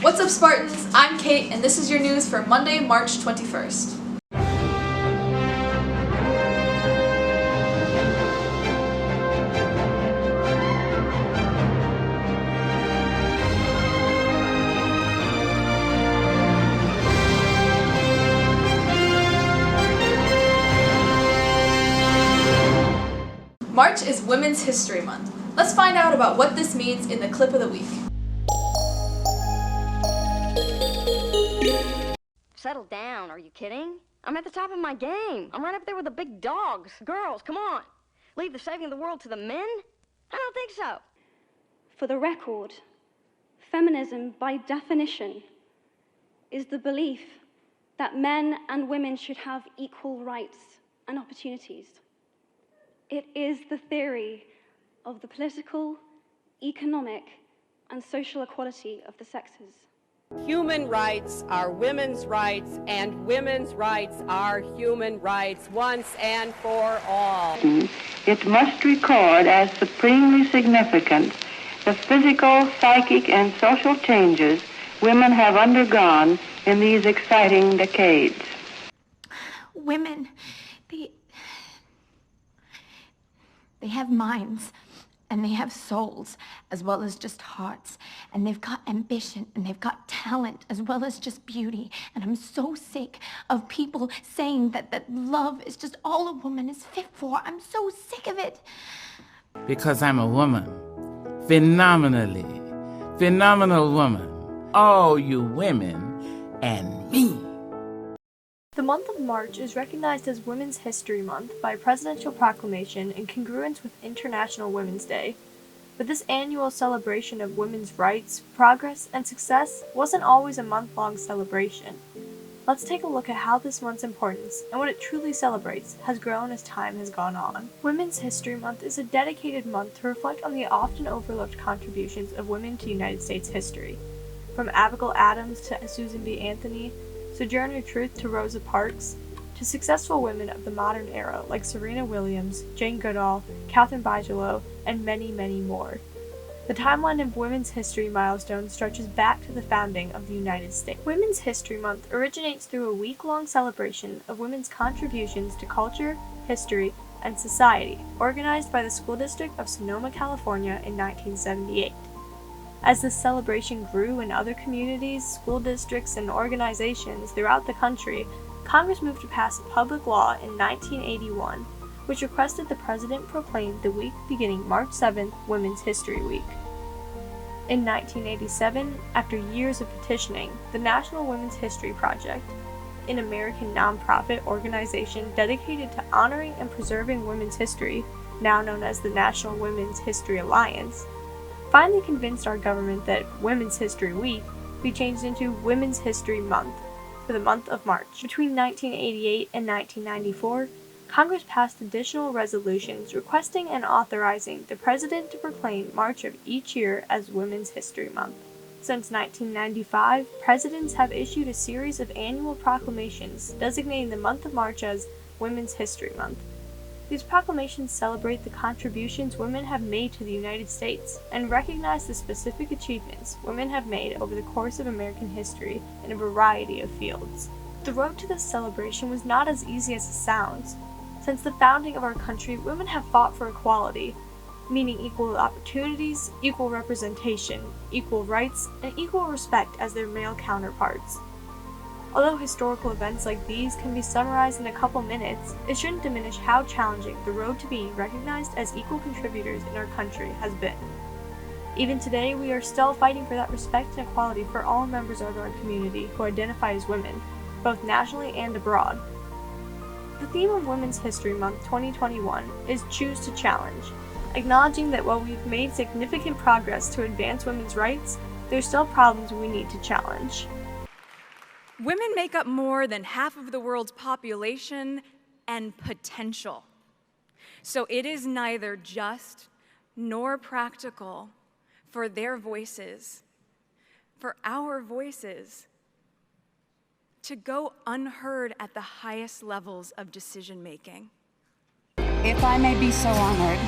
What's up, Spartans? I'm Kate, and this is your news for Monday, March 21st. March is Women's History Month. Let's find out about what this means in the clip of the week. Settle down, are you kidding? I'm at the top of my game. I'm right up there with the big dogs. Girls, come on. Leave the saving of the world to the men? I don't think so. For the record, feminism, by definition, is the belief that men and women should have equal rights and opportunities. It is the theory of the political, economic, and social equality of the sexes. Human rights are women's rights, and women's rights are human rights once and for all. It must record as supremely significant the physical, psychic, and social changes women have undergone in these exciting decades. Women, they have minds, and they have souls, as well as just hearts. And they've got ambition, and they've got talent, as well as just beauty. And I'm so sick of people saying that love is just all a woman is fit for. I'm so sick of it. Because I'm a woman. Phenomenal woman. All you women and me. The month of March is recognized as Women's History Month by presidential proclamation in congruence with International Women's Day. But this annual celebration of women's rights, progress, and success wasn't always a month-long celebration. Let's take a look at how this month's importance, and what it truly celebrates, has grown as time has gone on. Women's History Month is a dedicated month to reflect on the often overlooked contributions of women to United States history. From Abigail Adams to Susan B. Anthony, Sojourner Truth to Rosa Parks, to successful women of the modern era like Serena Williams, Jane Goodall, Catherine Bigelow, and many, many more. The timeline of women's history milestones stretches back to the founding of the United States. Women's History Month originates through a week-long celebration of women's contributions to culture, history, and society, organized by the School District of Sonoma, California in 1978. As this celebration grew in other communities, school districts, and organizations throughout the country, Congress moved to pass a public law in 1981, which requested the President proclaim the week beginning March 7th Women's History Week. In 1987, after years of petitioning, the National Women's History Project, an American nonprofit organization dedicated to honoring and preserving women's history, now known as the National Women's History Alliance, finally convinced our government that Women's History Week be changed into Women's History Month for the month of March. Between 1988 and 1994, Congress passed additional resolutions requesting and authorizing the President to proclaim March of each year as Women's History Month. Since 1995, presidents have issued a series of annual proclamations designating the month of March as Women's History Month. These proclamations celebrate the contributions women have made to the United States and recognize the specific achievements women have made over the course of American history in a variety of fields. The road to this celebration was not as easy as it sounds. Since the founding of our country, women have fought for equality, meaning equal opportunities, equal representation, equal rights, and equal respect as their male counterparts. Although historical events like these can be summarized in a couple minutes, it shouldn't diminish how challenging the road to being recognized as equal contributors in our country has been. Even today, we are still fighting for that respect and equality for all members of our community who identify as women, both nationally and abroad. The theme of Women's History Month 2021 is Choose to Challenge, acknowledging that while we've made significant progress to advance women's rights, there's still problems we need to challenge. Women make up more than half of the world's population and potential. So it is neither just nor practical for their voices, for our voices, to go unheard at the highest levels of decision-making. If I may be so honored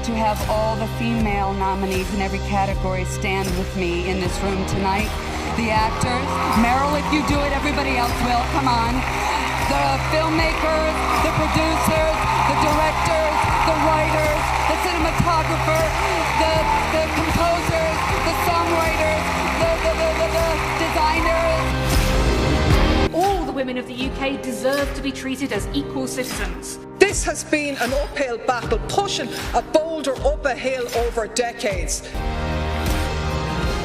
to have all the female nominees in every category stand with me in this room tonight, The actors. Meryl, if you do it, everybody else will. Come on. The filmmakers, the producers, the directors, the writers, the cinematographer, the composers, the songwriters, the designers. All the women of the UK deserve to be treated as equal citizens. This has been an uphill battle, pushing a boulder up a hill over decades.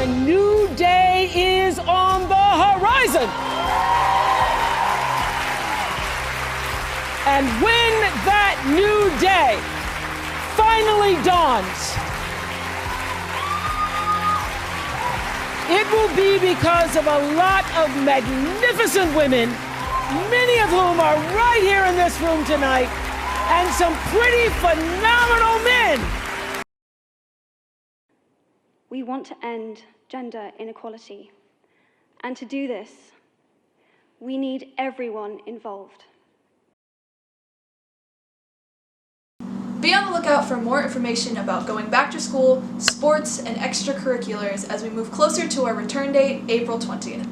A new day is on the horizon. And when that new day finally dawns, it will be because of a lot of magnificent women, many of whom are right here in this room tonight, and some pretty phenomenal men. We want to end gender inequality. And to do this, we need everyone involved. Be on the lookout for more information about going back to school, sports, and extracurriculars as we move closer to our return date, April 20th.